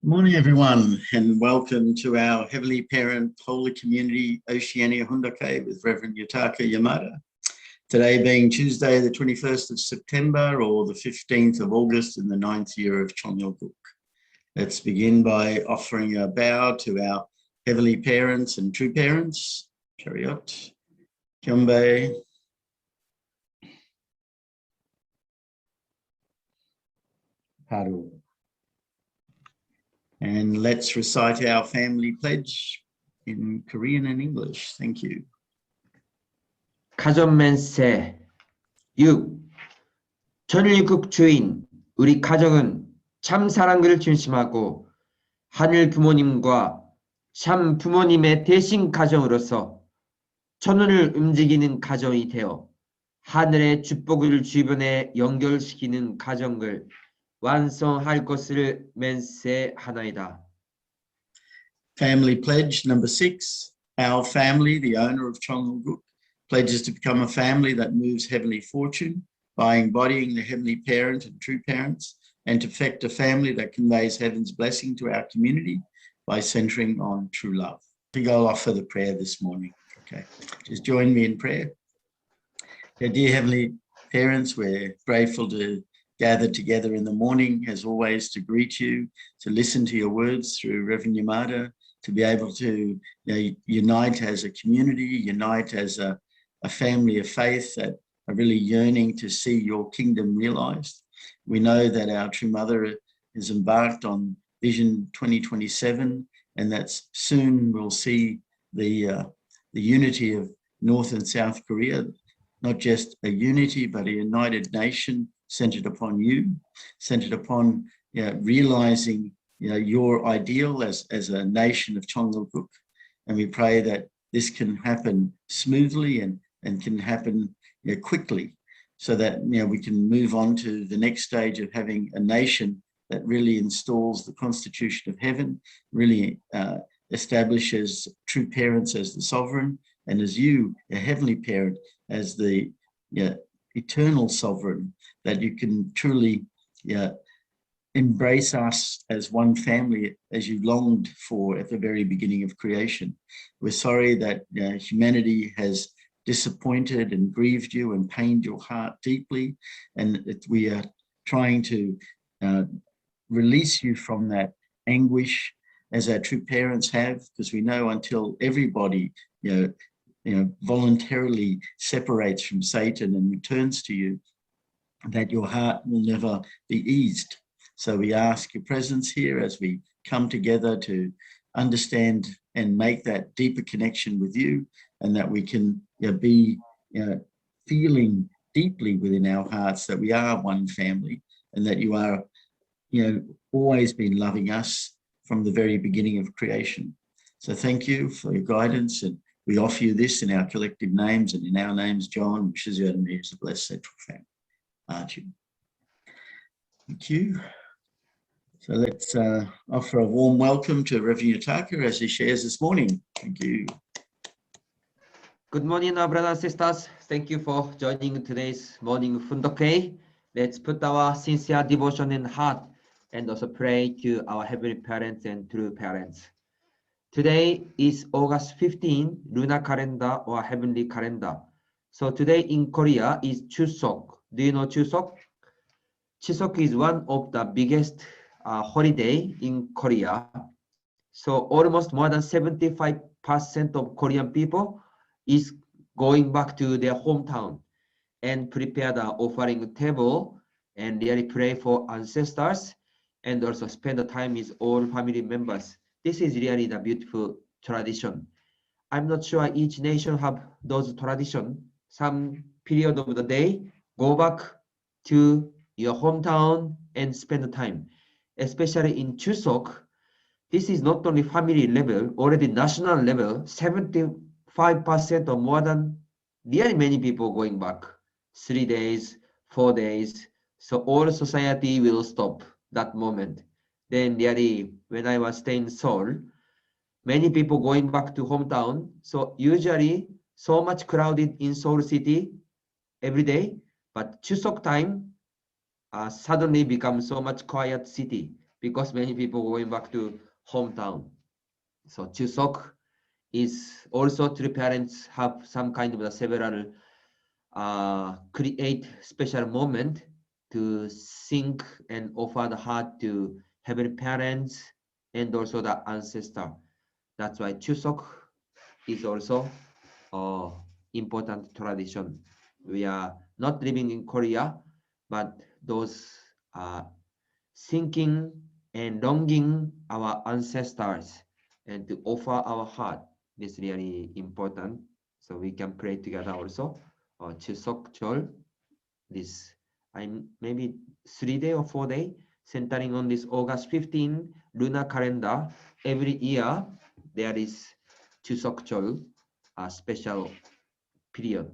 Good morning, everyone, and welcome to our Heavenly Parent Holy Community Oceania Hundake with Reverend Yutaka Yamada. Today being Tuesday, the 21st of September or the 15th of August in the 9th year of Chongyoguk. Let's begin by offering a bow to our Heavenly Parents and True Parents. Chariot, Kyombe, Haru. And let's recite our family pledge in Korean and English. Thank you. 가전맨세 6. 천일국 주인 우리 가정은 참 사랑을 중심하고 하늘 부모님과 참 부모님의 대신 가정으로서 천운을 움직이는 가정이 되어 하늘의 축복을 주변에 연결시키는 가정을 완성할 것을 맹세하나이다. Family pledge number 6. Our family, the owner of Chongyoguk, pledges to become a family that moves heavenly fortune by embodying the Heavenly Parent and True Parents, and to perfect a family that conveys heaven's blessing to our community by centering on true love. We go off for the prayer this morning. Okay, just join me in prayer. Dear Heavenly Parents, we're grateful to gather together in the morning, as always, to greet you, to listen to your words through Reverend Yamada, to be able to unite as a community, unite as a family of faith that are really yearning to see your kingdom realized. We know that our True Mother is embarked on Vision 2027, and that soon we'll see the unity of North and South Korea, not just a unity, but a united nation centered upon you, centered upon realizing your ideal as a nation of Chongyoguk. And we pray that this can happen smoothly and can happen quickly, so that we can move on to the next stage of having a nation that really installs the constitution of heaven, really establishes true parents as the sovereign, and as you, a heavenly parent, as the eternal sovereign, that you can truly embrace us as one family as you longed for at the very beginning of creation. We're sorry that humanity has disappointed and grieved you and pained your heart deeply, and that we are trying to release you from that anguish as our true parents have, because we know until everybody voluntarily separates from Satan and returns to you, that your heart will never be eased. So we ask your presence here as we come together to understand and make that deeper connection with you, and that we can be feeling deeply within our hearts that we are one family, and that you are always been loving us from the very beginning of creation. So thank you for your guidance, and we offer you this in our collective names, and in our names, John, wishes you and me as a blessed central family. Archie. Thank you. So let's offer a warm welcome to Reverend Yutaka as he shares this morning. Thank you. Good morning, our brothers and sisters. Thank you for joining today's morning Fundoke. Let's put our sincere devotion in heart and also pray to our Heavenly Parents and True Parents. Today is August 15, lunar calendar or heavenly calendar. So today in Korea is Chuseok. Do you know Chuseok? Chuseok is one of the biggest holiday in Korea. So almost more than 75% of Korean people is going back to their hometown and prepare the offering table and really pray for ancestors, and also spend the time with all family members. This is really the beautiful tradition. I'm not sure each nation have those traditions. Some period of the day, go back to your hometown and spend the time. Especially in Chuseok, this is not only family level, already national level, 75% or more than really many people going back. 3 days, 4 days. So all society will stop that moment. Then really, when I was staying in Seoul, many people going back to hometown. So usually so much crowded in Seoul city every day, but Chuseok time suddenly becomes so much quiet city because many people going back to hometown. So Chuseok is also three parents have some kind of the several create special moment to sing and offer the heart to heavenly parents and also the ancestor. That's why Chuseok is also important tradition. We are not living in Korea, but those thinking and longing our ancestors and to offer our heart is really important. So we can pray together also. Chuseokjeol, this maybe 3 day or 4 day, centering on this August 15 lunar calendar. Every year there is Chuseokjeol, a special period.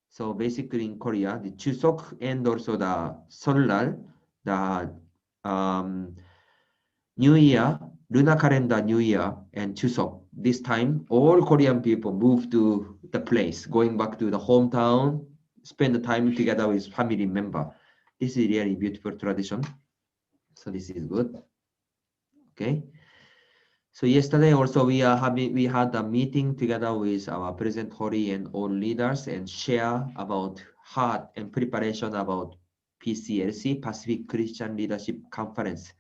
So basically in Korea, the Chuseok and also the Seollal, the New Year, lunar calendar New Year and Chuseok. This time, all Korean people move to the place, going back to the hometown, spend the time together with family member. This is really beautiful tradition. So this is good. Okay. So yesterday also we had a meeting together with our President Hori and all leaders and share about heart and preparation about PCLC, Pacific Christian Leadership Conference.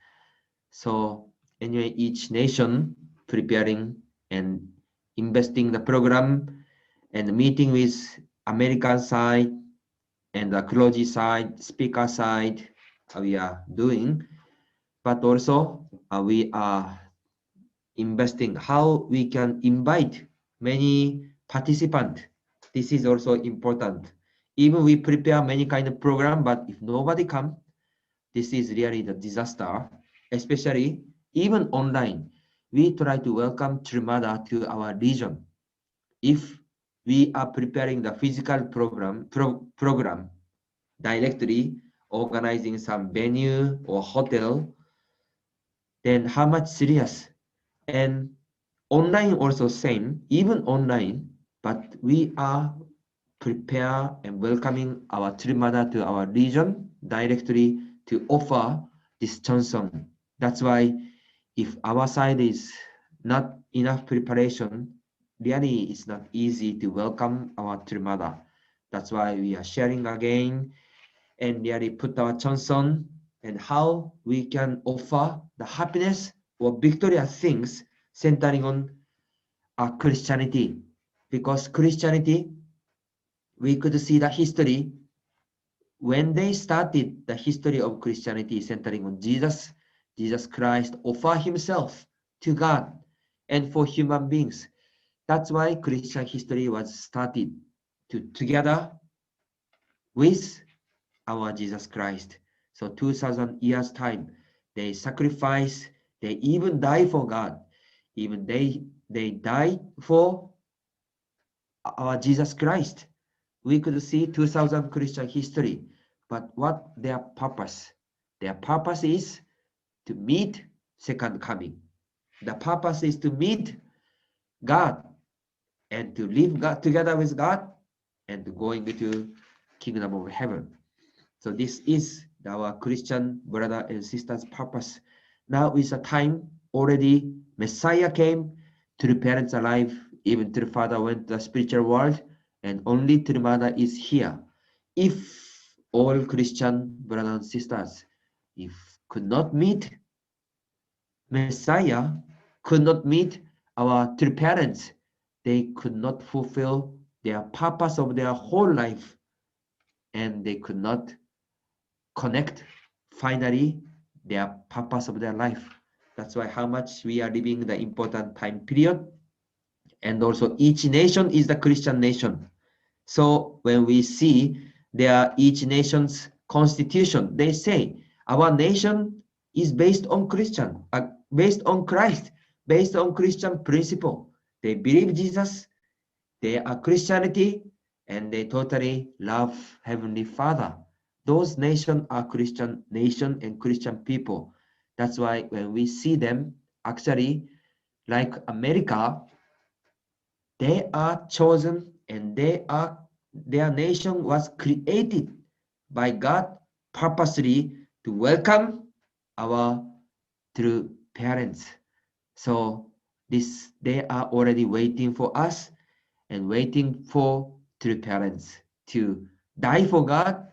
So anyway, each nation preparing and investing the program and meeting with American side and the clergy side, speaker side, we are doing, but also we are investing how we can invite many participants. This is also important. Even we prepare many kind of program, but if nobody come, this is really the disaster. Especially even online, we try to welcome Trimada to our region. If we are preparing the physical program directly, organizing some venue or hotel, then how much serious? And online also same, even online, but we are prepare and welcoming our Trimada to our region directly to offer this Johnson. That's why if our side is not enough preparation, really it's not easy to welcome our Trimada. That's why we are sharing again and really put our Johnson and how we can offer the happiness or victorious things centering on our Christianity. Because Christianity, we could see the history when they started the history of Christianity centering on Jesus. Jesus Christ offered himself to God and for human beings. That's why Christian history was started together with our Jesus Christ. So 2000 years time, they sacrifice, they even die for God. Even they died for our Jesus Christ. We could see 2000 Christian history, but what their purpose? Their purpose is to meet second coming. The purpose is to meet God and to live God, together with God and to going into kingdom of heaven. So this is our Christian brother and sisters purpose. Now is a time already Messiah came, three parents alive, even three father went to the spiritual world, and only three mother is here. If all Christian brothers and sisters, if could not meet Messiah, could not meet our three parents, they could not fulfill their purpose of their whole life, and they could not connect finally their purpose of their life. That's why how much we are living the important time period. And also each nation is the Christian nation. So when we see each nation's constitution, they say our nation is based on Christian, based on Christ, based on Christian principle. They believe Jesus, they are Christianity, and they totally love Heavenly Father. Those nations are Christian nation and Christian people. That's why when we see them, actually, like America, they are chosen and their nation was created by God purposely to welcome our true parents. So they are already waiting for us and waiting for true parents to die for God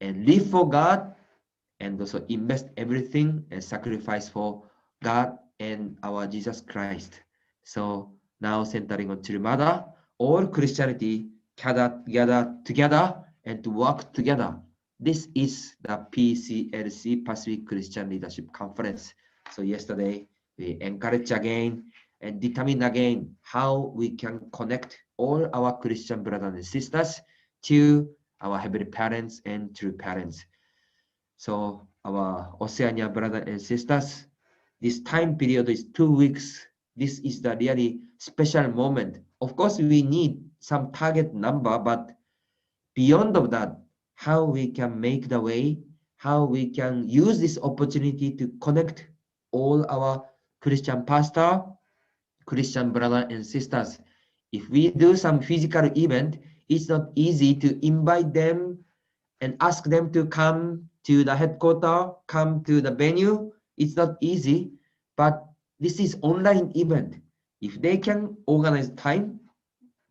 and live for God and also invest everything and sacrifice for God and our Jesus Christ. So now centering on true mother, all Christianity gather together and to work together. This is the PCLC, Pacific Christian Leadership Conference. So yesterday we encourage again and determine again how we can connect all our Christian brothers and sisters to our heavenly parents and true parents. So our Oceania brothers and sisters, this time period is 2 weeks. This is the really special moment. Of course, we need some target number, but beyond of that, how we can make the way, how we can use this opportunity to connect all our Christian pastor, Christian brothers and sisters. If we do some physical event, it's not easy to invite them and ask them to come to the headquarters, come to the venue. It's not easy, but this is online event. If they can organize time,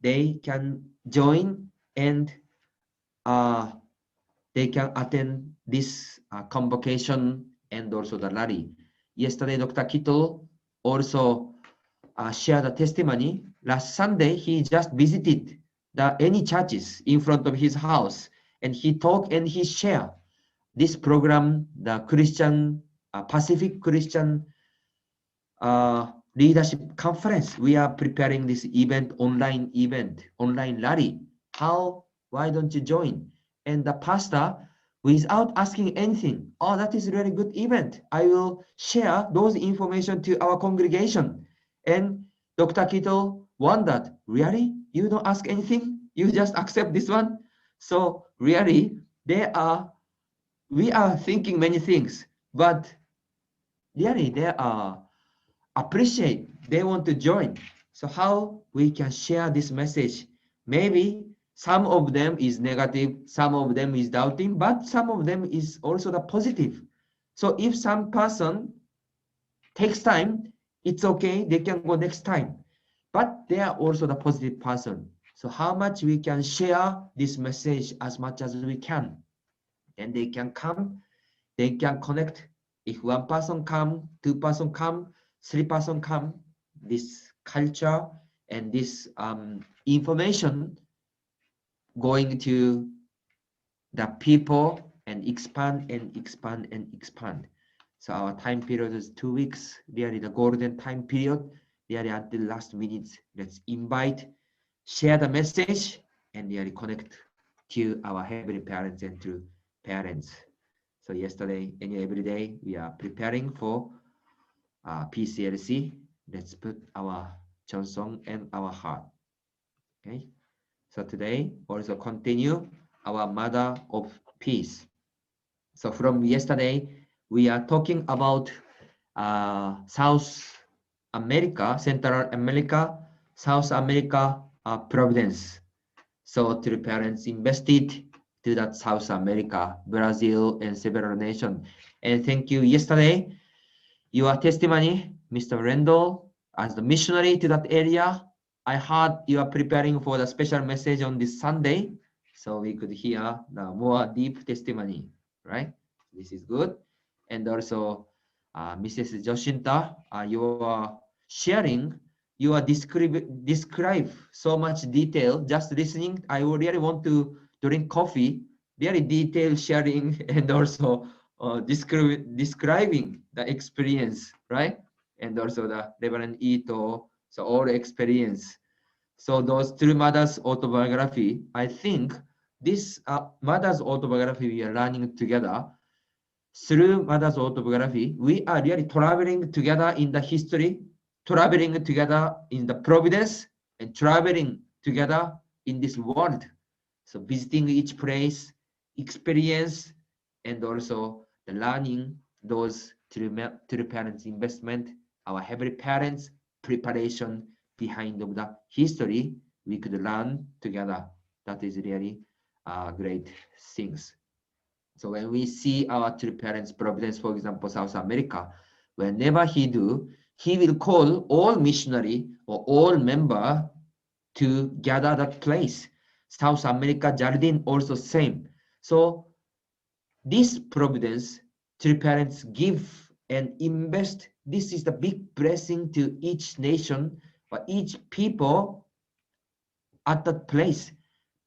they can join and they can attend this convocation and also the rally. Yesterday, Dr. Kittle also shared a testimony. Last Sunday, he just visited any churches in front of his house, and he talked and he shared this program, the Christian Pacific Christian Leadership Conference. We are preparing this event, online rally. Why don't you join? And the pastor, without asking anything, oh, that is really good event. I will share those information to our congregation. And Dr. Kito wondered, really? You don't ask anything? You just accept this one? So really, we are thinking many things, but really they are appreciate, they want to join. So how we can share this message? Maybe some of them is negative, some of them is doubting, but some of them is also the positive. So if some person takes time, it's okay, they can go next time. But they are also the positive person. So how much we can share this message as much as we can. And they can come, they can connect. If one person come, two person come, three person come, this culture and this information going to the people and expand and expand and expand. So our time period is 2 weeks, really the golden time period, really until last minute. Let's invite, share the message, and really connect to our heavenly parents and to parents. So yesterday and every day we are preparing for PCLC. Let's put our Cheonsong and our heart. Okay. So today also continue our Mother of Peace. So from yesterday we are talking about South America, Central America, South America Providence. So three parents invested to that South America, Brazil, and several nations. And thank you yesterday, your testimony, Mr. Rendell, as the missionary to that area. I heard you are preparing for the special message on this Sunday, so we could hear the more deep testimony, right? This is good. And also, Mrs. Joshinta, you are sharing, you are describe so much detail. Just listening, I would really want to drink coffee. Very detailed sharing and also describing the experience, right? And also the Reverend Ito, so all experience. So those three mothers' autobiography, I think this mother's autobiography we are learning together. Through mother's autobiography, we are really traveling together in the history, traveling together in the providence, and traveling together in this world. So visiting each place, experience, and also the learning those through parents' investment, our heavenly parents' preparation behind of the history we could learn together. That is really great things. So when we see our true parents' providence, for example, South America, whenever he do, he will call all missionary or all member to gather that place. South America Jardin also same. So this providence, true parents give and invest. This is the big blessing to each nation or each people at that place.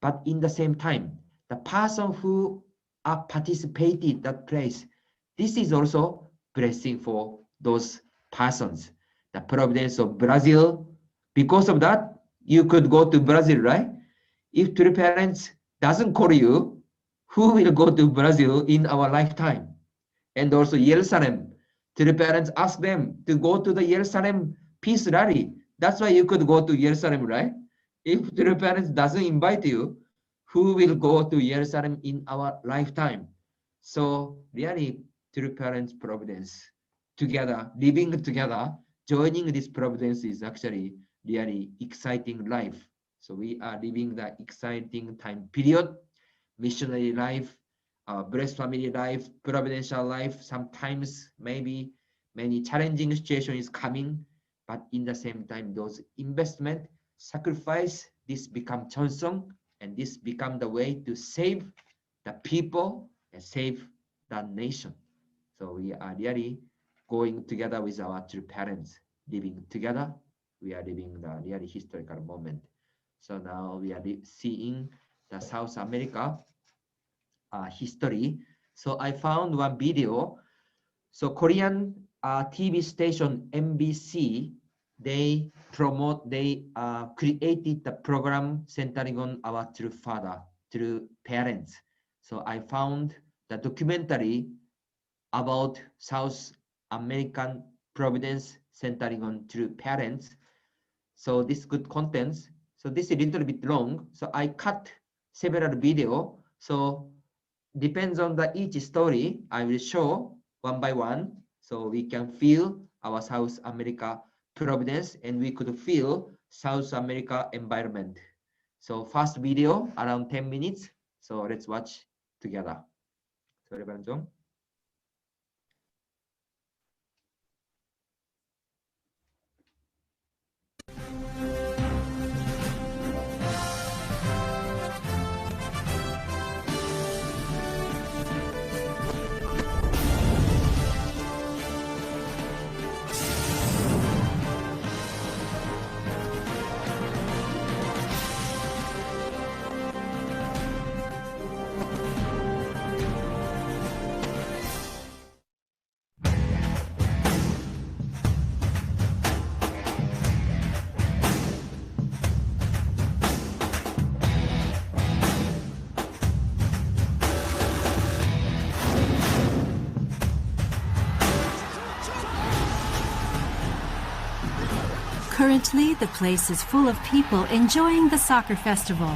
But in the same time, the person who are participated that place, this is also blessing for those persons. The providence of Brazil, because of that, you could go to Brazil, right? If true parents doesn't call you, who will go to Brazil in our lifetime? And also Jerusalem, true parents ask them to go to the Jerusalem peace rally. That's why you could go to Jerusalem, right? If true parents doesn't invite you, who will go to Jerusalem in our lifetime? So really, true parents' providence together, living together, joining this providence is actually really exciting life. So we are living the exciting time period, missionary life, blessed family life, providential life. Sometimes maybe many challenging situations is coming, but in the same time, those investment, sacrifice, this become Cheonsong, and this become the way to save the people and save the nation. So we are really going together with our true parents, living together. We are living the really historical moment. So now we are seeing the South America history. So I found one video. So Korean TV station MBC, they created the program centering on our true father, true parents. So I found the documentary about South American providence centering on true parents. So this good contents. So this is a little bit long. So I cut several video. So depends on the each story, I will show one by one, so we can feel our South America providence and we could feel South America environment. So first video around 10 minutes. So let's watch together. Sorry, Banjong. Currently, the place is full of people enjoying the soccer festival.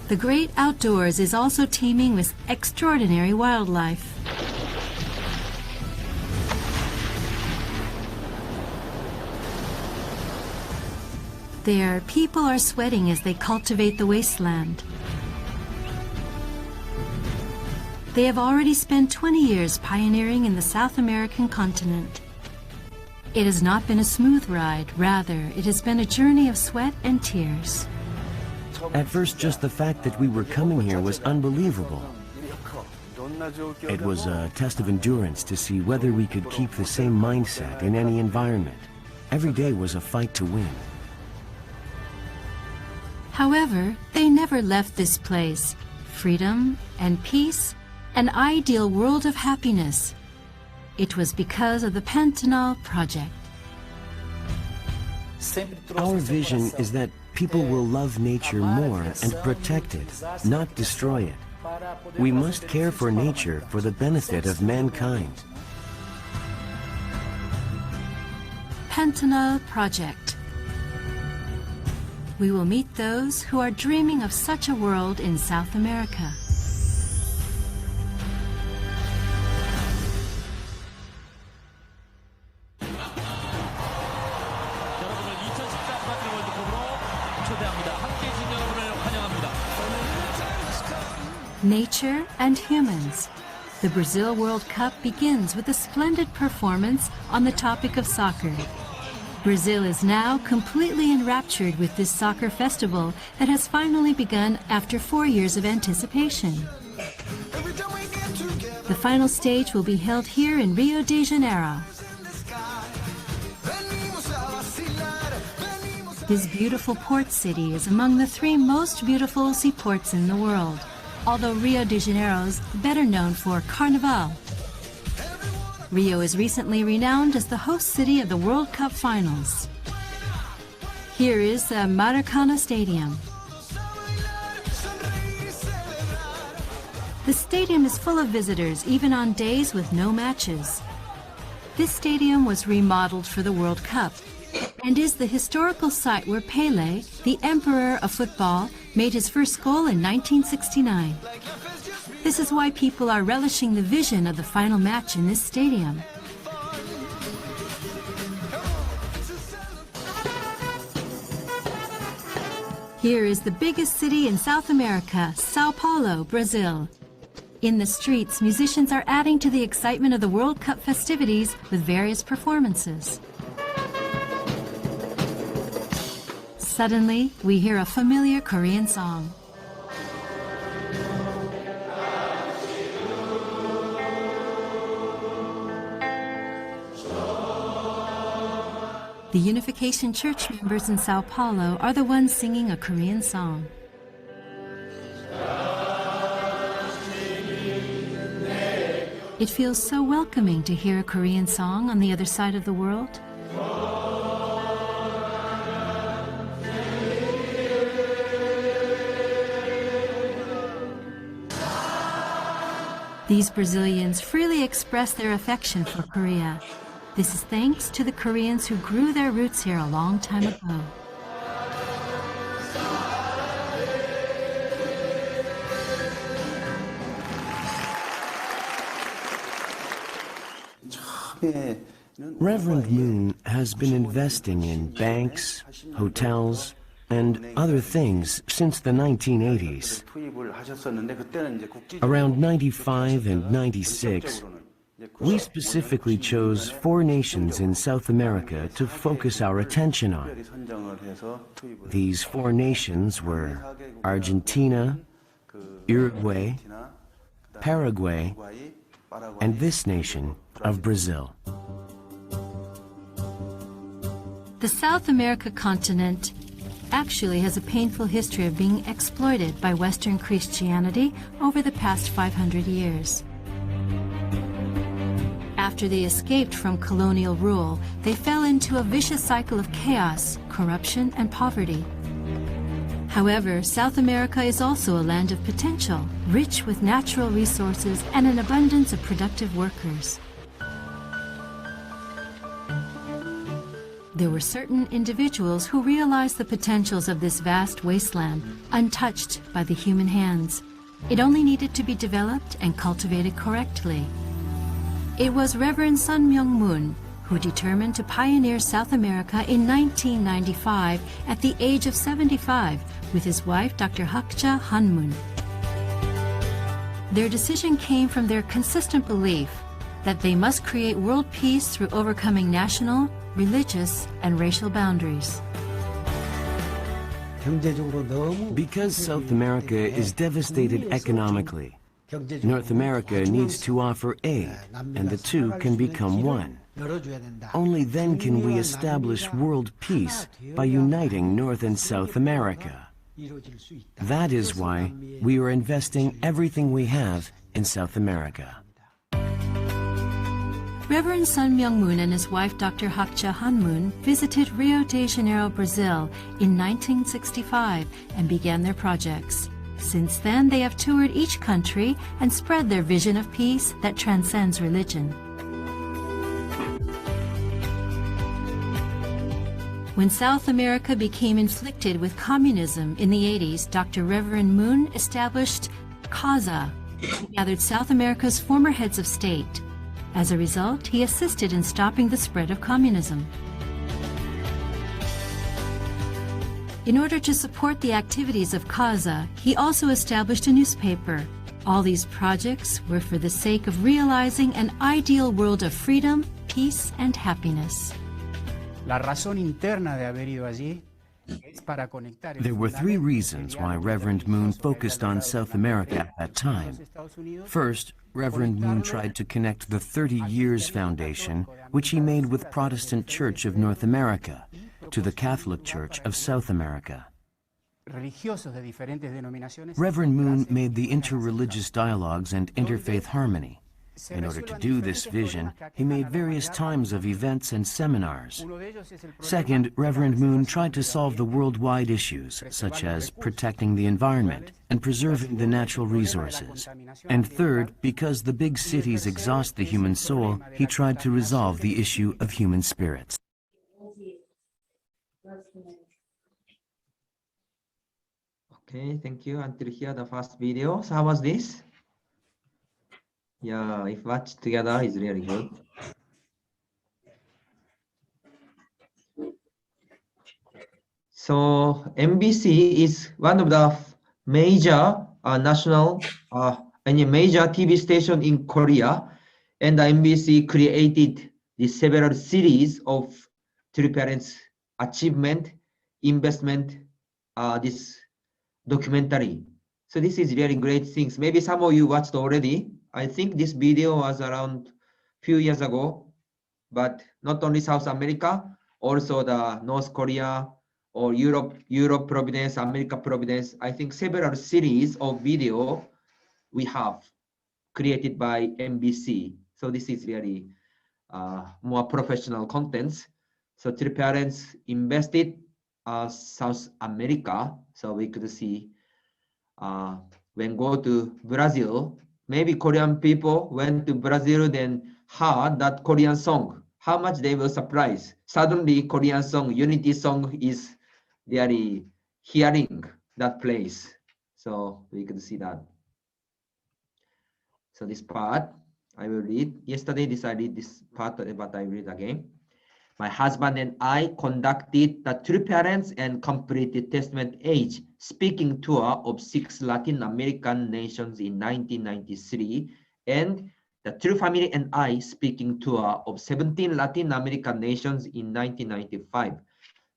The great outdoors is also teeming with extraordinary wildlife. There, people are sweating as they cultivate the wasteland. They have already spent 20 years pioneering in the South American continent. It has not been a smooth ride, rather, it has been a journey of sweat and tears. At first, just the fact that we were coming here was unbelievable. It was a test of endurance to see whether we could keep the same mindset in any environment. Every day was a fight to win. However, they never left this place. Freedom and peace, an ideal world of happiness. It was because of the Pantanal project. Our vision is that people will love nature more and protect it, not destroy it. We must care for nature for the benefit of mankind. Pantanal project. We will meet those who are dreaming of such a world in South America. 초대합니다. 함께해 주신 여러분을 환영합니다. nature, and humans. The Brazil World Cup begins with a splendid performance on the topic of soccer. Brazil is now completely enraptured with this soccer festival that has finally begun after 4 years of anticipation. The final stage will be held here in Rio de Janeiro. This beautiful port city is among the 3 most beautiful seaports in the world, although Rio de Janeiro is better known for Carnival. Rio is recently renowned as the host city of the World Cup finals. Here is the Maracanã Stadium. The stadium is full of visitors even on days with no matches. This stadium was remodeled for the World Cup and is the historical site where Pelé, the emperor of football, made his first goal in 1969. This is why people are relishing the vision of the final match in this stadium. Here is the biggest city in South America, Sao Paulo, Brazil. In the streets, musicians are adding to the excitement of the World Cup festivities with various performances. Suddenly, we hear a familiar Korean song. The Unification Church members in Sao Paulo are the ones singing a Korean song. It feels so welcoming to hear a Korean song on the other side of the world. These Brazilians freely express their affection for Korea. This is thanks to the Koreans who grew their roots here a long time ago. Reverend Moon has been investing in banks, hotels, and other things since the 1980s. Around 95 and 96, we specifically chose 4 nations in South America to focus our attention on. These 4 nations were Argentina, Uruguay, Paraguay, and this nation of Brazil. The South America continent actually has a painful history of being exploited by Western Christianity over the past 500 years. After they escaped from colonial rule, they fell into a vicious cycle of chaos, corruption, and poverty. However, South America is also a land of potential, rich with natural resources and an abundance of productive workers. There were certain individuals who realized the potentials of this vast wasteland, untouched by the human hands. It only needed to be developed and cultivated correctly. It was Reverend Sun Myung Moon who determined to pioneer South America in 1995 at the age of 75 with his wife, Dr. Hakja Han-moon. Their decision came from their consistent belief that they must create world peace through overcoming national, religious, and racial boundaries. Because South America is devastated economically, North America needs to offer aid, and the two can become one. Only then can we establish world peace by uniting North and South America. That is why we are investing everything we have in South America. Reverend Sun Myung Moon and his wife Dr. Hakja Han-moon visited Rio de Janeiro, Brazil in 1965 and began their projects. Since then, they have toured each country and spread their vision of peace that transcends religion. When South America became inflicted with communism in the 80s, Dr. Reverend Moon established CAUSA. He gathered South America's former heads of state. As a result, he assisted in stopping the spread of communism. In order to support the activities of CAUSA, he also established a newspaper. All these projects were for the sake of realizing an ideal world of freedom, peace, and happiness. La razón interna de haber ido allí es para conectar. There were three reasons why Reverend Moon focused on South America at that time. First, Reverend Moon tried to connect the 30 Years Foundation, which he made with Protestant Church of North America, to the Catholic Church of South America. Reverend Moon made the interreligious dialogues and interfaith harmony. In order to do this vision, he made various times of events and seminars. Second, Reverend Moon tried to solve the worldwide issues, such as protecting the environment and preserving the natural resources. And third, because the big cities exhaust the human soul, he tried to resolve the issue of human spirits. Okay, thank you. Until here, the first video. So how was this? Yeah, if watched together is really good. So MBC is one of the major national any major TV station in Korea, and the MBC created the several series of three parents achievement, investment, this documentary. So this is really great things. Maybe some of you watched already. I think this video was around few years ago, but not only South America, also the North Korea or Europe Providence, America Providence. I think several series of video we have created by MBC. So this is really more professional contents. So three parents invested South America, so we could see when go to Brazil, maybe Korean people went to Brazil, then heard that Korean song, how much they were surprised. Suddenly Korean song, unity song is really hearing that place. So we could see that. So this part I will read. Yesterday I read this part, but I read again. My husband and I conducted the True Parents and Completed Testament Age speaking tour of 6 Latin American nations in 1993, and the True Family and I speaking tour of 17 Latin American nations in 1995.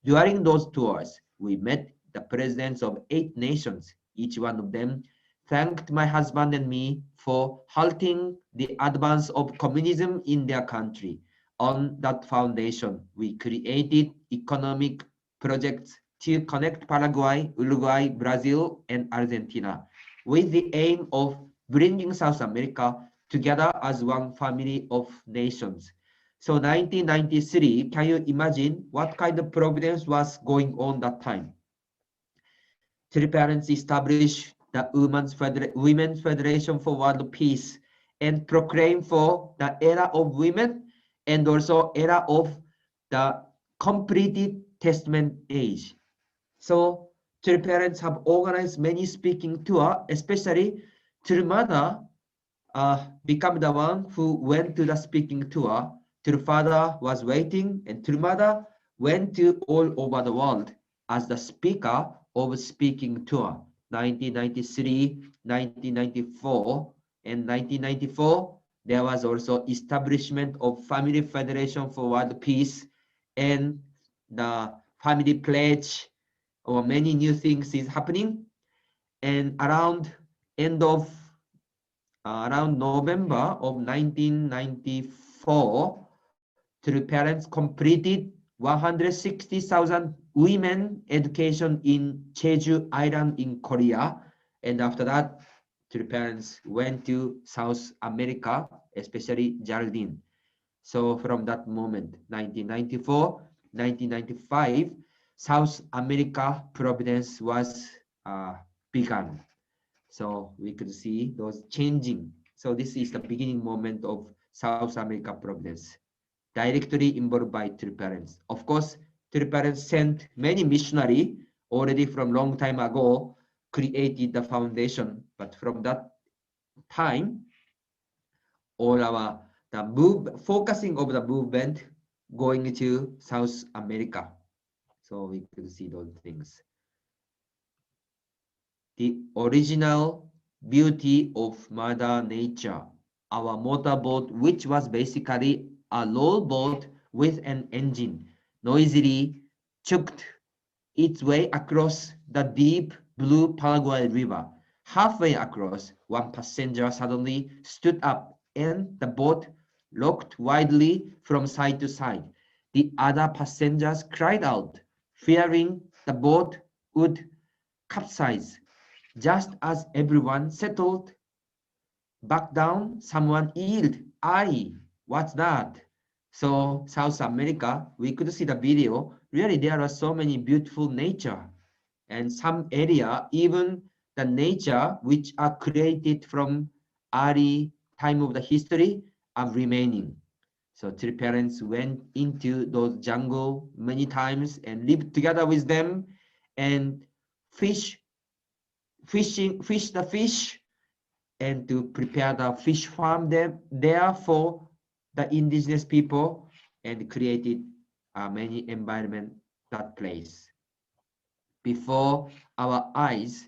During those tours, we met the presidents of 8 nations. Each one of them thanked my husband and me for halting the advance of communism in their country. On that foundation, we created economic projects to connect Paraguay, Uruguay, Brazil, and Argentina with the aim of bringing South America together as one family of nations. So 1993, can you imagine what kind of providence was going on that time? Three parents established the Women's Federation for World Peace and proclaimed for the era of women and also era of the completed testament age. So three parents have organized many speaking tour, especially True Mother become the one who went to the speaking tour. True Father was waiting, and True Mother went to all over the world as the speaker of speaking tour. 1993, 1994, and 1994. There was also establishment of Family Federation for World Peace and the Family Pledge, or many new things is happening. And around end of around November of 1994, True Parents completed 160,000 women education in Jeju Island in Korea, and after that, True Parents went to South America, especially Jardine. So from that moment, 1994, 1995, South America Providence was begun. So we could see those changing. So this is the beginning moment of South America Providence, directly involved by True Parents. Of course, True Parents sent many missionaries already from long time ago, created the foundation, but from that time, all our focusing of the movement going to South America. So we could see those things. The original beauty of Mother Nature. Our motorboat, which was basically a rowboat with an engine, noisily chugged its way across the deep blue Paraguay River. Halfway across, one passenger suddenly stood up and the boat rocked wildly from side to side. The other passengers cried out, fearing the boat would capsize. Just as everyone settled back down, someone yelled, "Aye, what's that?" So South America, we could see the video. Really, there are so many beautiful nature, and some area, even the nature which are created from early time of the history are remaining. So three parents went into those jungle many times and lived together with them and fish the fish and to prepare the fish farm there for the indigenous people and created many environment that place. Before our eyes,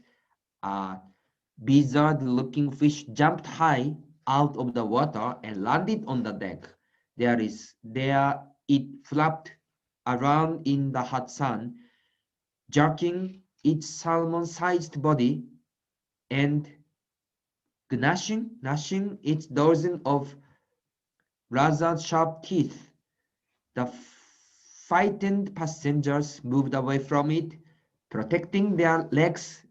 a bizarre-looking fish jumped high out of the water and landed on the deck. There it flapped around in the hot sun, jerking its salmon-sized body and gnashing its dozen of razor-sharp teeth. The frightened passengers moved away from it, protecting their legs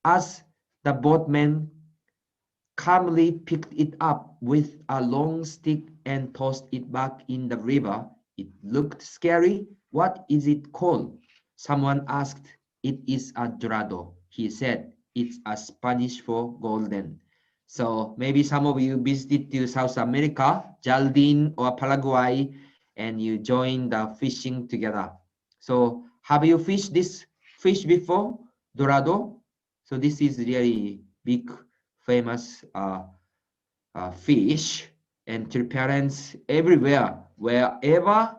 as the boatman calmly picked it up with a long stick and tossed it back in the river. It looked scary. "What is it called?" someone asked. "It is a dorado," he said. "It's a Spanish for golden." So maybe some of you visited to South America, Jardin or Paraguay, and you join the fishing together. So have you fished this fish before, dorado? So this is really big, famous fish, and to parents everywhere, wherever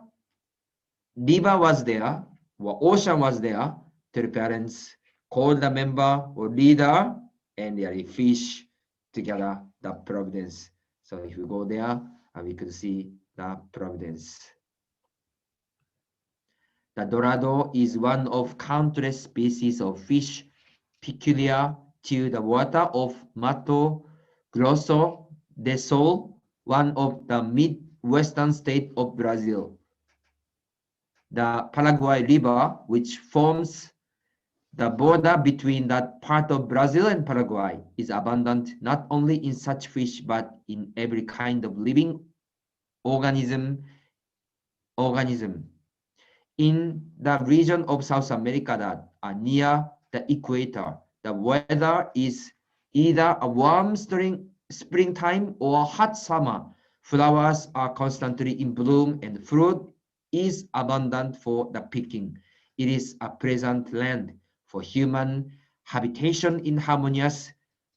river was there or ocean was there, to parents called the member or leader and they fish together the providence. So if we go there, we could see the providence. The dorado is one of countless species of fish peculiar to the water of Mato Grosso do Sul, one of the mid-western states of Brazil. The Paraguay River, which forms the border between that part of Brazil and Paraguay, is abundant not only in such fish but in every kind of living organism. In the region of South America that are near the equator, the weather is either a warm springtime or hot summer. Flowers are constantly in bloom and fruit is abundant for the picking. It is a pleasant land for human habitation in harmonious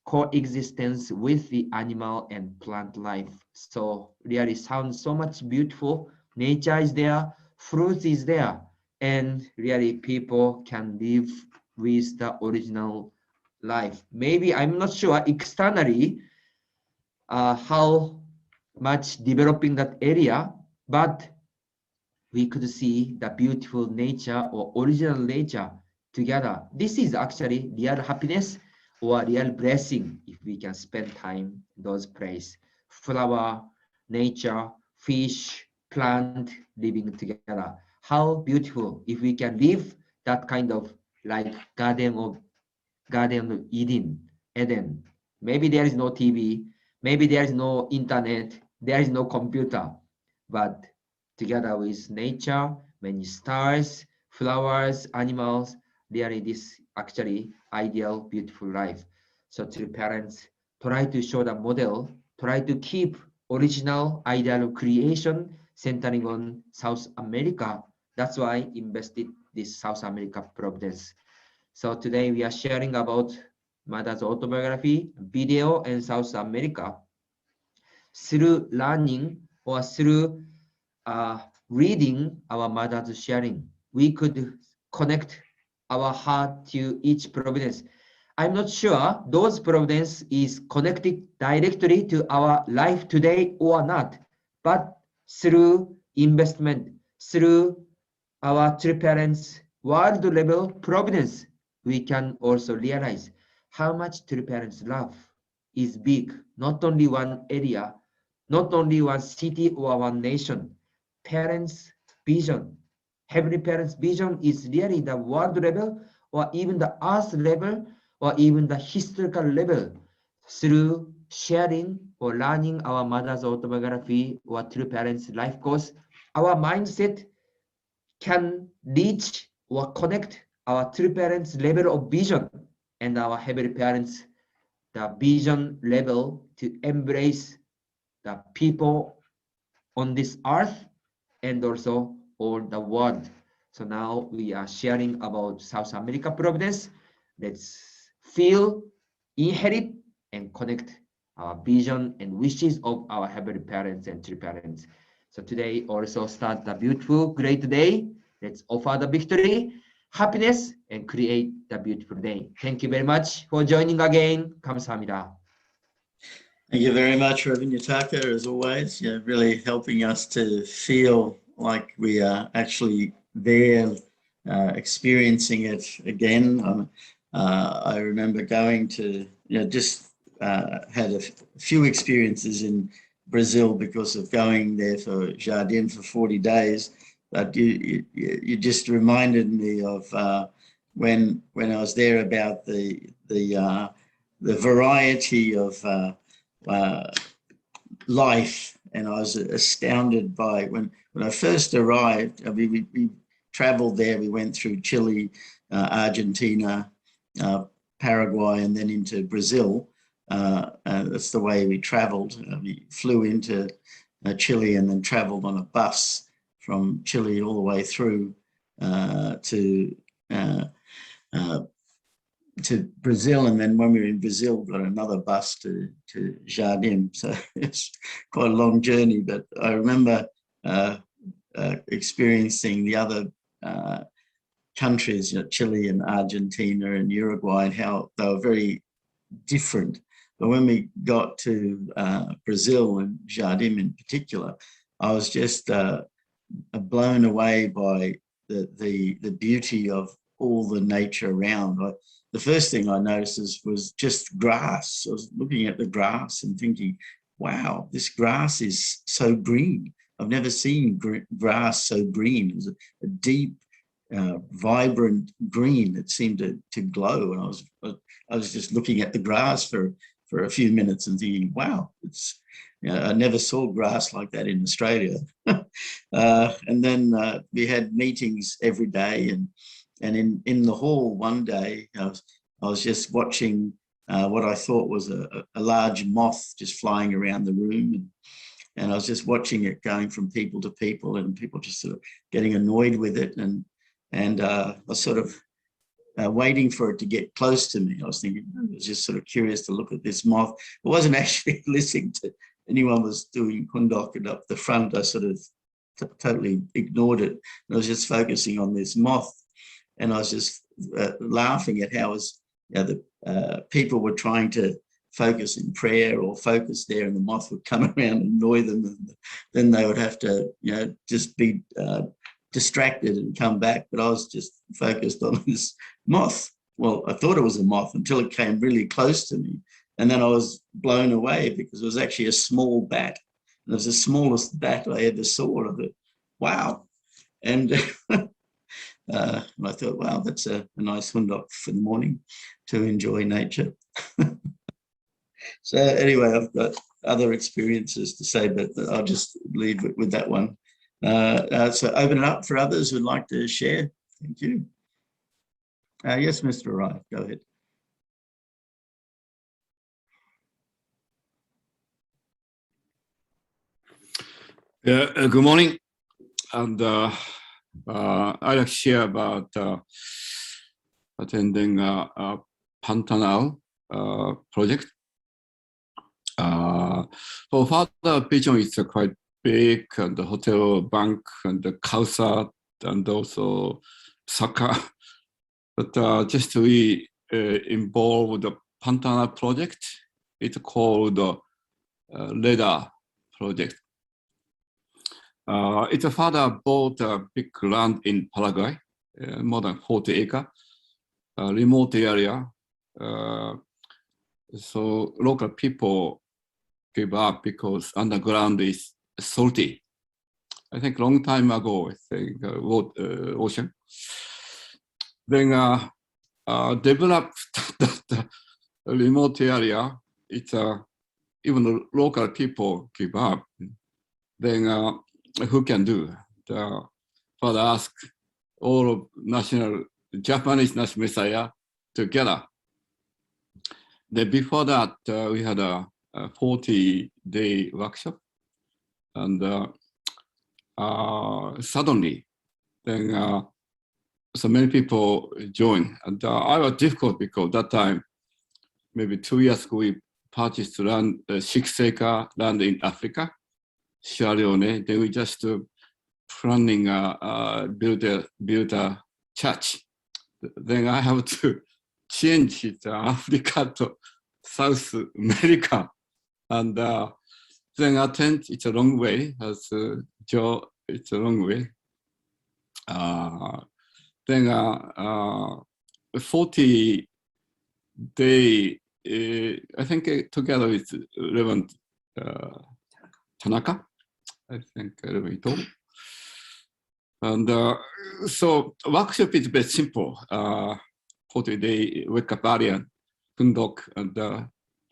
coexistence with the animal and plant life. So really sounds so much beautiful. Nature is there, fruit is there, and really people can live with the original life. Maybe I'm not sure externally how much developing that area, but we could see the beautiful nature or original nature together. This is actually real happiness or real blessing if we can spend time in those places. Flower, nature, fish, plant living together. How beautiful if we can live that kind of like Garden of Eden. Maybe there is no TV, maybe there is no internet, there is no computer, but together with nature, many stars, flowers, animals, really this actually ideal, beautiful life. So to parents, try to show the model, try to keep original ideal creation centering on South America. That's why I invested this South America Providence. So today we are sharing about mother's autobiography, video, and South America. Through learning or through reading our mother's sharing, we could connect our heart to each providence. I'm not sure those providence is connected directly to our life today or not, but through investment, through our true parents' world level providence, we can also realize how much true parents' love is big, not only one area, not only one city or one nation. Parents' vision, heavenly parents' vision is really the world level or even the earth level or even the historical level. Through sharing or learning our mother's autobiography or true parents' life course, our mindset can reach or connect our true parents' level of vision and our heavenly parents' the vision level to embrace the people on this earth and also all the world. So now we are sharing about South America Providence. Let's feel, inherit, and connect our vision and wishes of our heavenly parents and true parents. So today also start a beautiful, great day. Let's offer the victory, happiness, and create the beautiful day. Thank you very much for joining again. 감사합니다. Thank you very much, Reverend Yutaka, as always. You're really helping us to feel like we are actually there, experiencing it again. I remember going to, just had a few experiences in Brazil because of going there for Jardim for 40 days. But you just reminded me of when I was there about the variety of life, and I was astounded by when I first arrived. I mean, we traveled there. We went through Chile, Argentina, Paraguay, and then into Brazil. That's the way we traveled. We flew into Chile and then traveled on a bus from Chile all the way through to Brazil, and then when we were in Brazil, got another bus to Jardim. So it's quite a long journey, but I remember experiencing the other countries, Chile and Argentina and Uruguay, and how they were very different. But when we got to Brazil and Jardim in particular, I was just blown away by the beauty of all the nature around. The first thing I noticed was just grass. I was looking at the grass and thinking, wow, this grass is so green. I've never seen grass so green. It was a deep, vibrant green that seemed to glow. And I was just looking at the grass for a few minutes and thinking, wow, it's, I never saw grass like that in Australia. And then we had meetings every day, and in the hall one day, I was just watching what I thought was a large moth just flying around the room. And I was just watching it going from people to people, and people just sort of getting annoyed with it. And I was sort of waiting for it to get close to me. I was thinking, I was just sort of curious to look at this moth. I wasn't actually listening to anyone was doing kundok up the front. I sort of totally ignored it. And I was just focusing on this moth. And I was just laughing at how the people were trying to focus in prayer or focus there, and the moth would come around and annoy them, and then they would have to, just be distracted and come back. But I was just focused on this moth. Well, I thought it was a moth until it came really close to me, and then I was blown away because it was actually a small bat. And it was the smallest bat I ever saw. Of it. Wow. And I thought, wow, that's a nice hundok for the morning to enjoy nature. So anyway, I've got other experiences to say, but I'll just lead with that one. So open it up for others who'd like to share. Thank you. Yes, Mr. Arai, go ahead. Yeah, good morning. And I'd like to share about attending Pantanal project. For further vision, it's quite big, and the hotel, bank, and the calçada, and also soccer. But just we involved the Pantana project. It's called the LEDA project. Its father bought a big land in Paraguay, more than 40 acres, a remote area. So local people gave up because underground is salty. I think long time ago, I think ocean. Then developed the remote area. It's even the local people give up. Then who can do? The father asked all of Japanese national messiah together. Then before that, we had a 40-day workshop, and suddenly, then so many people joined, and I was difficult because that time, maybe 2 years ago, we purchased land, 6-acre land in Africa, Sierra Leone. Then we just planning build a church. Then I have to change it Africa to South America, and then attend. It's a long way, as Joe. It's a long way. Then 40-day. I think together with Reverend Tanaka. I think Reverend Ito. And so workshop is very simple. 40-day wake up early and fundok, and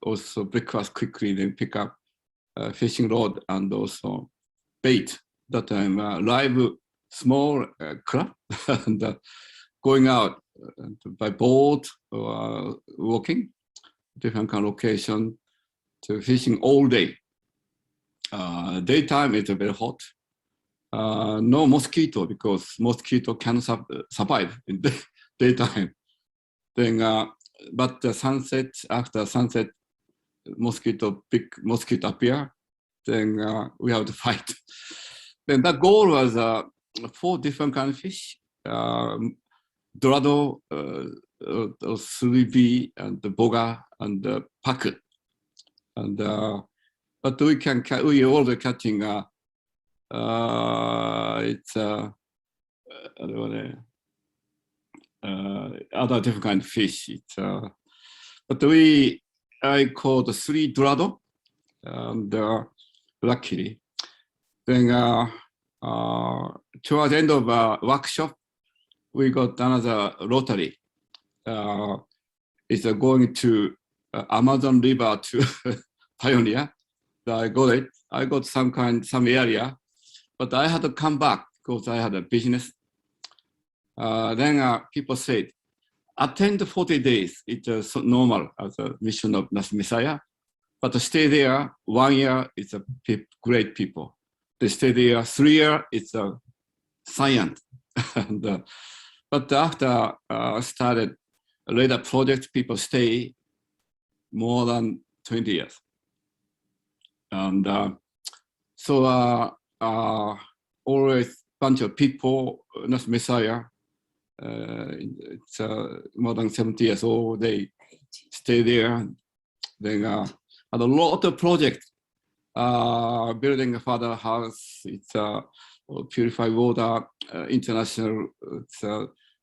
also breakfast quickly, then pick up fishing rod and also bait. That time live small crab and going out by boat or walking different kind of location to fishing all day. Daytime it's very hot. No mosquito because mosquito can survive in the daytime. Then, but the sunset, after sunset, big mosquito appear. Then we have to fight. Then the goal was 4 different kind of fish: dorado, 3B, and the boga, and the pacu. And but we already catching. It's other different kind of fish. It's but I caught 3 dorado, and luckily, then towards the end of workshop, we got another lottery. It's going to Amazon River to Pioneer. I got it. I got some area, but I had to come back because I had a business. Then people said, attend 40 days. It's normal as a mission of Messiah, but to stay there 1 year, it's a great people. They stay there 3 years, it's a science. And, but after started later project, people stay more than 20 years. And so always bunch of people, not Messiah, it's more than 70 years old, they stay there. Then had a lot of projects, building a father house, it's purified water, international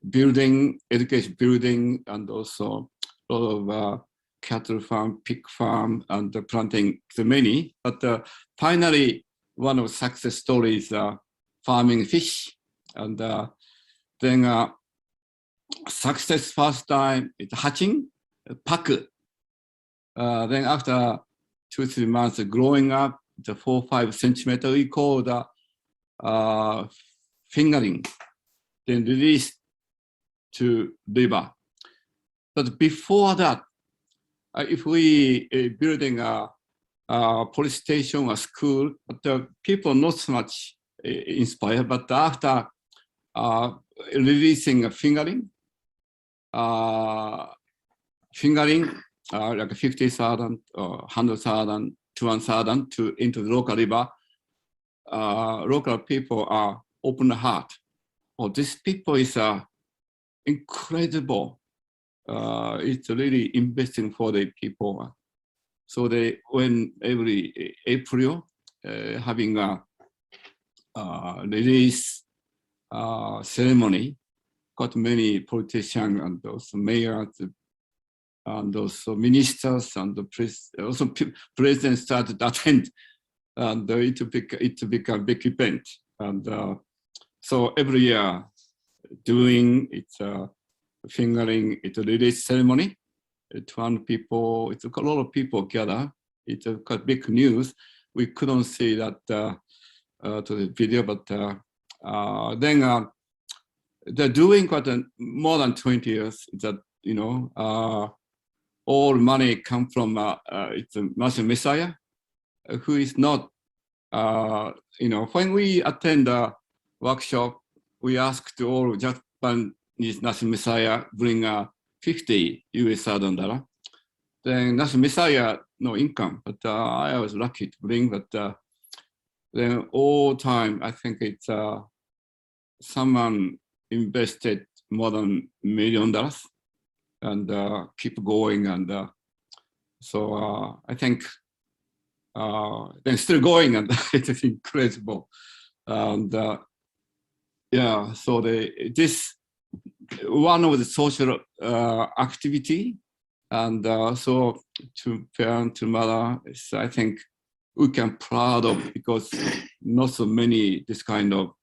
building, education building, and also a lot of cattle farm, pig farm, and planting many. But finally, one of the success stories, farming fish. And then success first time, it's hatching, pacu. Then after 2-3 months growing up, the 4-5 centimeter, we call the fingering, then released to river. But before that, if we building a police station or school, but the people not so much inspired. But after releasing a fingering, like 50,000 or 100,000, 200,000 into the local river, local people are open heart. Oh, this people is incredible. it's really investing for the people. So they, when every April, having a release ceremony, got many politicians and also mayors and also ministers and the also president started to attend, and it became a big event. And so every year doing it's fingering it release ceremony. 200 people, it's a lot of people gather. It's got big news. We couldn't see that to the video, but then they're doing quite more than 20 years. That all money come from it's a National Messiah, who is not when we attend a workshop, we ask to all Japanese National Messiah bring 50 US$. Then National Messiah no income, but I was lucky to bring. But then all time, I think it's someone invested more than $1 million and keep going. And so I think they're still going, and it's incredible. And yeah, so this one of the social activity, and so to parent, to mother, I think we can proud of, because not so many this kind of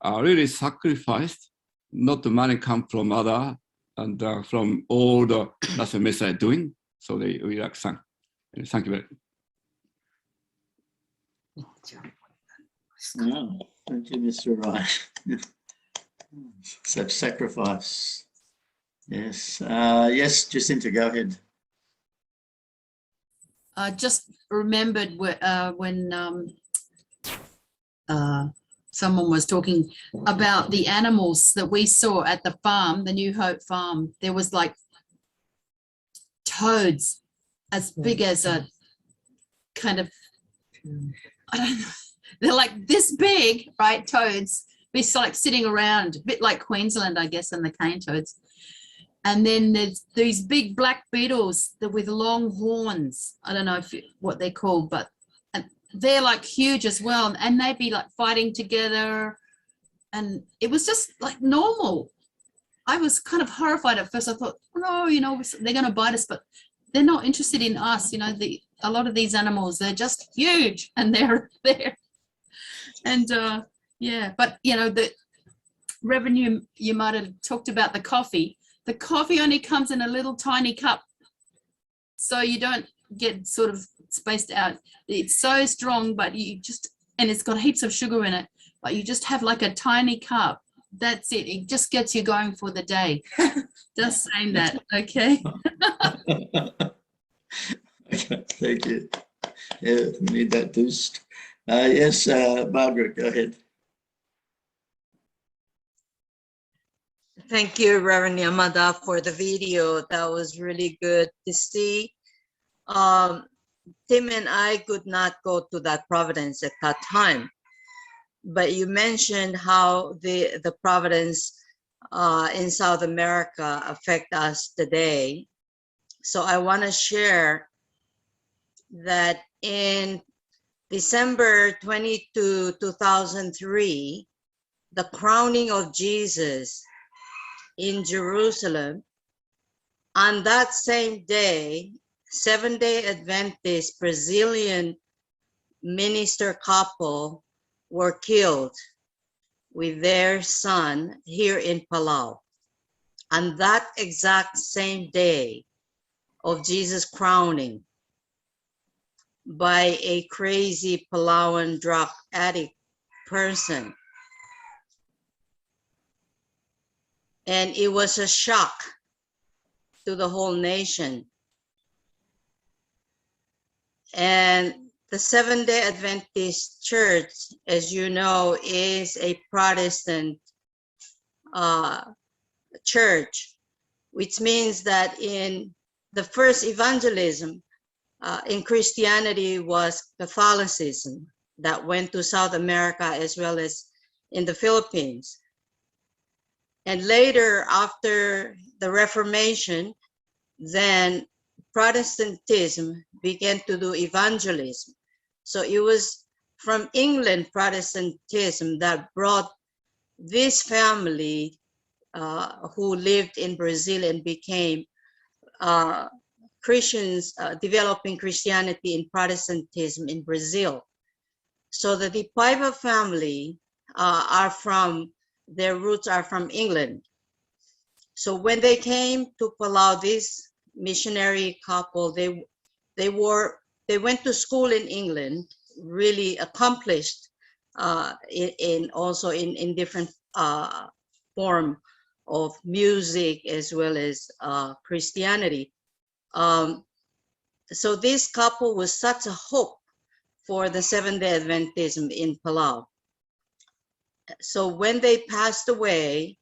really sacrificed. Not the money come from other and from all the National Messiah doing. So we like thank you very much. Oh, thank you, Mr. Ryan. Such sacrifice. Yes. Yes, Jacinta, go ahead. I just remembered when someone was talking about the animals that we saw at the farm, the New Hope farm. There was like toads as big as a kind of, I don't know, they're like this big, right? Toads. It's like sitting around, a bit like Queensland, I guess, and the cane toads. And then there's these big black beetles with long horns. I don't know what they're called, but they're like huge as well. And they'd be like fighting together. And it was just like normal. I was kind of horrified at first. I thought, oh, no, they're going to bite us, but they're not interested in us. A lot of these animals, they're just huge, and they're there. And yeah, but the revenue, you might have talked about the coffee. The coffee only comes in a little tiny cup, so you don't get sort of spaced out. It's so strong, but and it's got heaps of sugar in it, but you just have like a tiny cup. That's it. It just gets you going for the day. Just saying that, okay? Okay, thank you. Yeah, we need that boost. Yes, Margaret, go ahead. Thank you, Reverend Yamada, for the video. That was really good to see. Tim and I could not go to that Providence at that time, but you mentioned how the Providence in South America affect us today. So I want to share that in December 22, 2003, the crowning of Jesus in Jerusalem, on that same day, Seventh-day Adventist Brazilian minister couple were killed with their son here in Palau. On that exact same day of Jesus crowning by a crazy Palauan drug addict person. And it was a shock to the whole nation. And the Seventh-day Adventist Church, as you know, is a Protestant church, which means that in the first evangelism in Christianity was Catholicism that went to South America as well as in the Philippines. And later, after the Reformation, then Protestantism began to do evangelism. So it was from England, Protestantism, that brought this family who lived in Brazil and became Christians, developing Christianity in Protestantism in Brazil. So the Paiva family their roots are from England. So when they came to Palau, this missionary couple, they went to school in England, really accomplished in different form of music as well as Christianity. So this couple was such a hope for the Seventh-day Adventism in Palau. So when they passed away,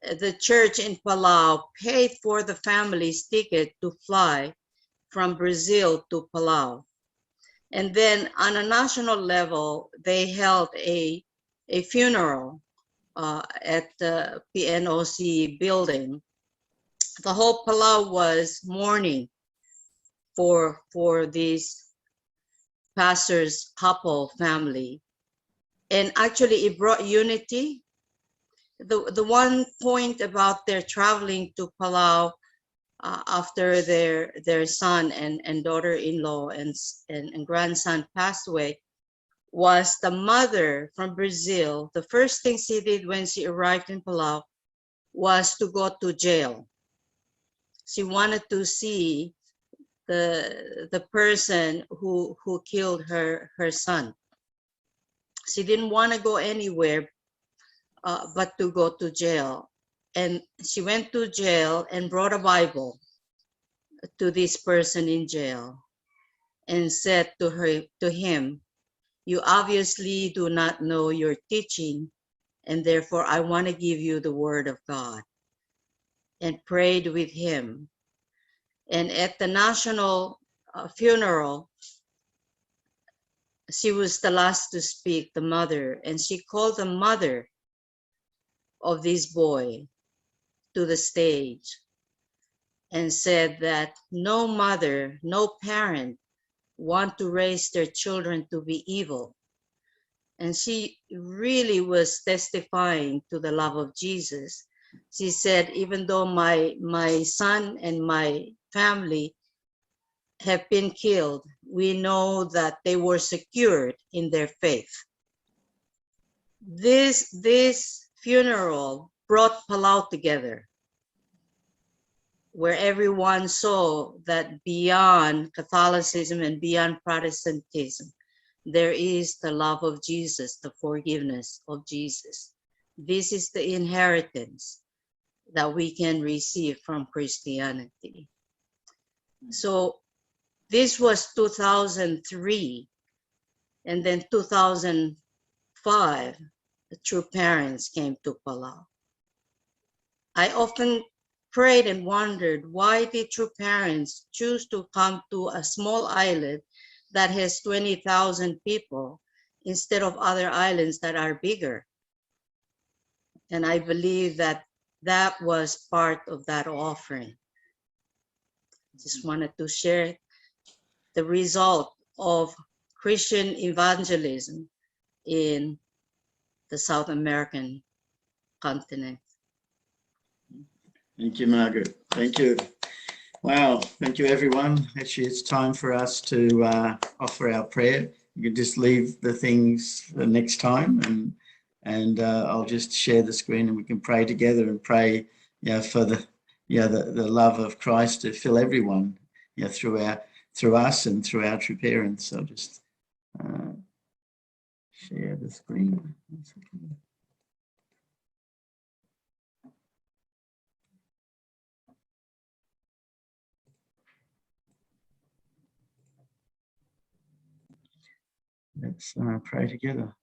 the church in Palau paid for the family's ticket to fly from Brazil to Palau. And then on a national level, they held a funeral at the PNOC building. The whole Palau was mourning for this pastor's couple family. And actually it brought unity. The one point about their traveling to Palau after their son and daughter-in-law and grandson passed away was the mother from Brazil. The first thing she did when she arrived in Palau was to go to jail. She wanted to see the person who killed her son. She didn't want to go anywhere but to go to jail. And she went to jail and brought a Bible to this person in jail and said to him, "You obviously do not know your teaching, and therefore I want to give you the word of God," and prayed with him. And at the national funeral, she was the last to speak, the mother, and she called the mother of this boy to the stage and said that no mother, no parent want to raise their children to be evil. And she really was testifying to the love of Jesus. She said, even though my son and my family have been killed, we know that they were secured in their faith. This funeral brought Palau together, where everyone saw that beyond Catholicism and beyond Protestantism, there is the love of Jesus, the forgiveness of Jesus. This is the inheritance that we can receive from Christianity. So this was 2003, and then 2005, the true parents came to Palau. I often prayed and wondered, why did true parents choose to come to a small island that has 20,000 people instead of other islands that are bigger? And I believe that that was part of that offering. Just wanted to share the result of Christian evangelism in the South American continent. Thank you, Margaret. Thank you. Wow. Thank you, everyone. Actually, it's time for us to offer our prayer. You can just leave the things for next time, and I'll just share the screen and we can pray together and pray, for the love of Christ to fill everyone, through us and through our true parents. I'll just share the screen. Let's pray together.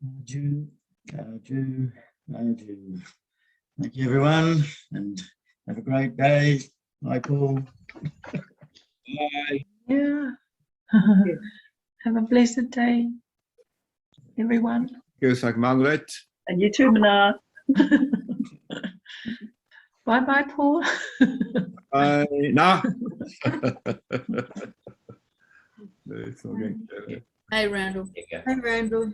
Aju, aju, aju. Thank you, everyone, and have a great day. Bye, Paul. Yeah. Have a blessed day, everyone. Here's like Margaret. And you too, Mana. Bye bye, Paul. Bye. Nah. It's okay. Hey, Randall. Take care. Hey, Randall.